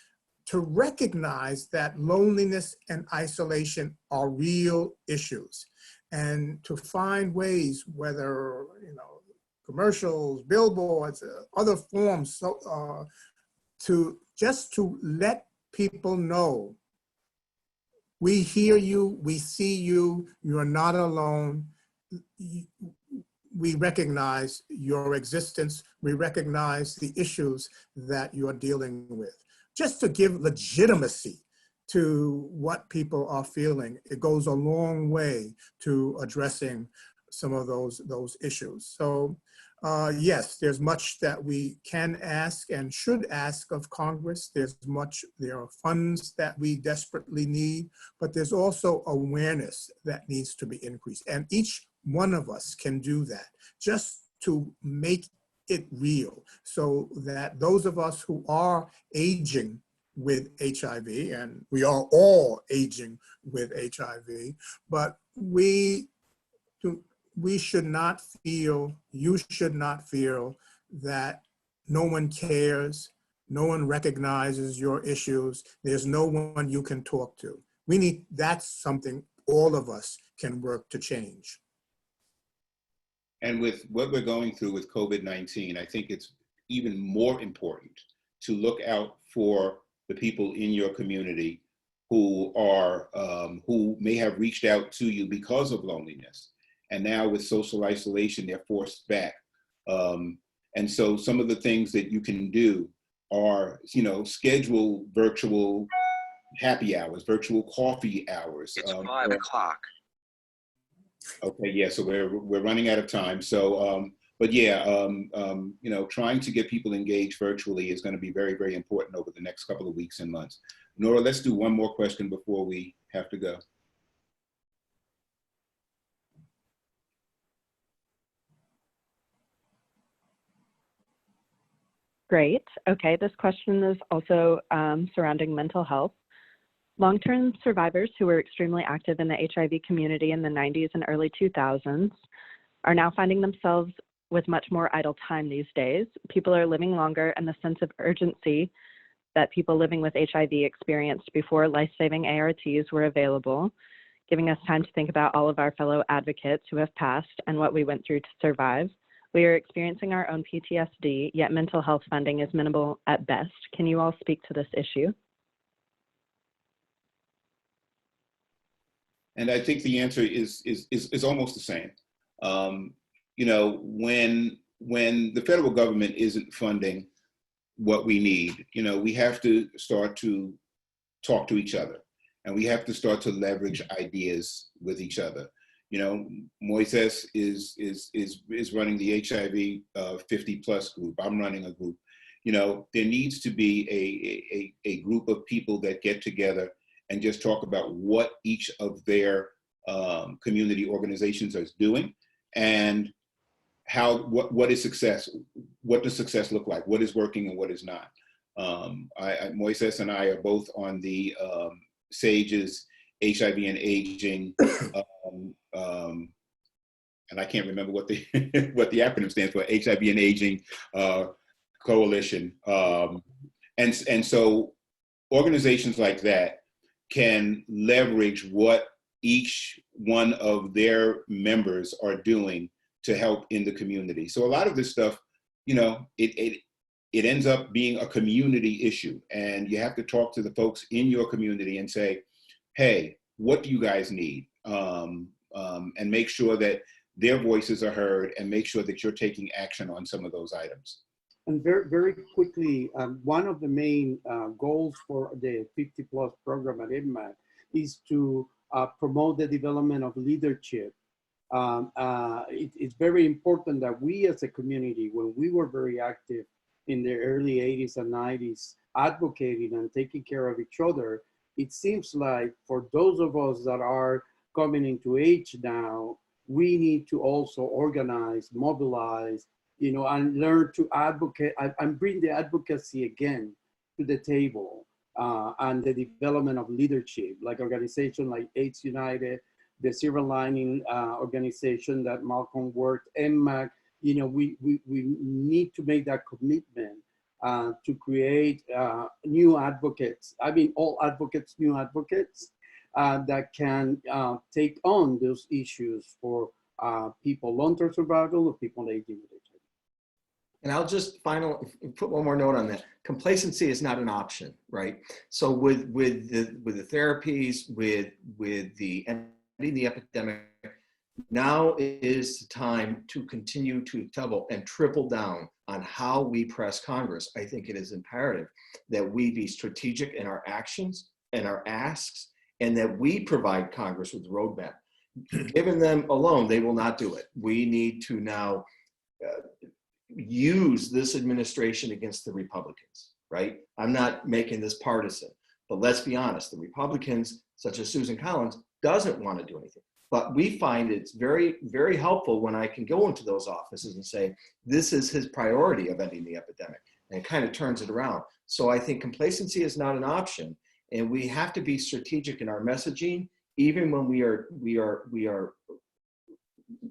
to recognize that loneliness and isolation are real issues, and to find ways, whether, commercials, billboards, other forms, to let people know, we hear you, we see you, you are not alone. We recognize your existence, we recognize the issues that you're dealing with. Just to give legitimacy to what people are feeling, it goes a long way to addressing some of those issues. So yes, there's much that we can ask and should ask of Congress. There are funds that we desperately need, but there's also awareness that needs to be increased. And each one of us can do that, just to make it real, so that those of us who are aging with HIV, and we are all aging with HIV, but we should not feel, you should not feel that no one cares, no one recognizes your issues, there's no one you can talk to. That's something all of us can work to change. And with what we're going through with COVID-19, I think it's even more important to look out for the people in your community who may have reached out to you because of loneliness. And now with social isolation, they're forced back. And so some of the things that you can do are, schedule virtual happy hours, virtual coffee hours. It's 5 o'clock. Okay, yeah, so we're running out of time. So, but yeah, trying to get people engaged virtually is going to be very, very important over the next couple of weeks and months. Nora, let's do one more question before we have to go. Great. Okay, this question is also surrounding mental health. Long-term survivors who were extremely active in the HIV community in the 90s and early 2000s are now finding themselves with much more idle time these days. People are living longer, and the sense of urgency that people living with HIV experienced before life-saving ARTs were available, giving us time to think about all of our fellow advocates who have passed and what we went through to survive. We are experiencing our own PTSD, yet mental health funding is minimal at best. Can you all speak to this issue? And I think the answer is almost the same. When the federal government isn't funding what we need, we have to start to talk to each other, and we have to start to leverage ideas with each other. Moises is running the HIV 50+ group. I'm running a group, You know, there needs to be a group of people that get together and just talk about what each of their community organizations are doing, and what is success, what does success look like, what is working and what is not. Moises and I are both on the SAGE's HIV and Aging, and I can't remember what the what the acronym stands for, HIV and Aging Coalition. And so organizations like that can leverage what each one of their members are doing to help in the community. So a lot of this stuff, you know, it ends up being a community issue, and you have to talk to the folks in your community and say, hey, what do you guys need? And make sure that their voices are heard, and make sure that you're taking action on some of those items. And very, very quickly, one of the main goals for the 50+ program at INMAC is to promote the development of leadership. It's very important that we as a community, when we were very active in the early 80s and 90s, advocating and taking care of each other, it seems like for those of us that are coming into age now, we need to also organize, mobilize, you know, and learn to advocate and bring the advocacy again to the table, and the development of leadership, like organizations like AIDS United, the Silver Lining organization that Malcolm worked, MMAC. You know, we need to make that commitment to create new advocates. I mean, all advocates, new advocates that can take on those issues for people long-term survival or people aging with HIV. And I'll just put one more note on that. Complacency is not an option, right? So with the therapies, with the ending the epidemic, now is the time to continue to double and triple down on how we press Congress. I think it is imperative that we be strategic in our actions and our asks, and that we provide Congress with a roadmap. Given them alone, they will not do it. We need to now use this administration against the Republicans, right? I'm not making this partisan, but let's be honest, the Republicans, such as Susan Collins, doesn't want to do anything. But we find it's very, very helpful when I can go into those offices and say, this is his priority of ending the epidemic, and it kind of turns it around. So I think complacency is not an option, and we have to be strategic in our messaging, even when we are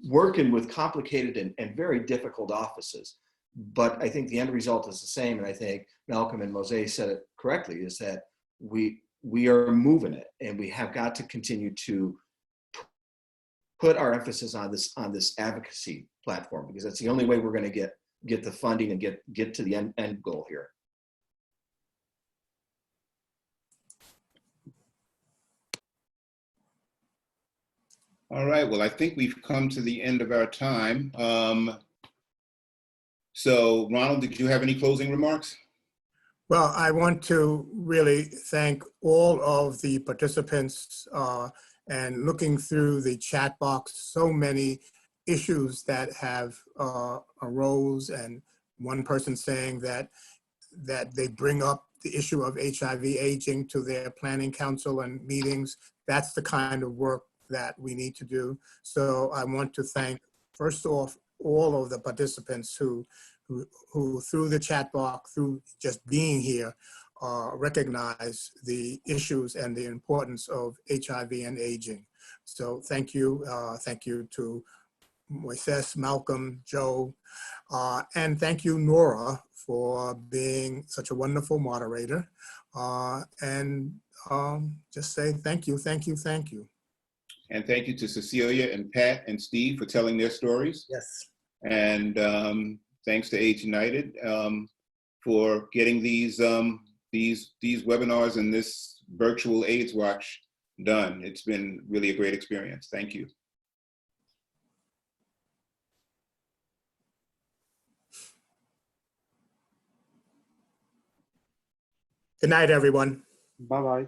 working with complicated and very difficult offices. But I think the end result is the same, and I think Malcolm and Mose said it correctly, is that we are moving it, and we have got to continue to put our emphasis on this advocacy platform, because that's the only way we're going to get the funding and get to the end goal here. All right, well, I think we've come to the end of our time. So Ronald, did you have any closing remarks? Well, I want to really thank all of the participants, and looking through the chat box, so many issues that have arose, and one person saying that they bring up the issue of HIV aging to their planning council and meetings. That's the kind of work that we need to do. So I want to thank, first off, all of the participants who through the chat box, through just being here, recognize the issues and the importance of HIV and aging. So thank you to Moises, Malcolm, Joe, and thank you, Nora, for being such a wonderful moderator. And just say thank you, thank you, thank you. And thank you to Cecilia and Pat and Steve for telling their stories. Yes. And thanks to AIDS United for getting these webinars and this virtual AIDS Watch done. It's been really a great experience. Thank you. Good night, everyone. Bye-bye.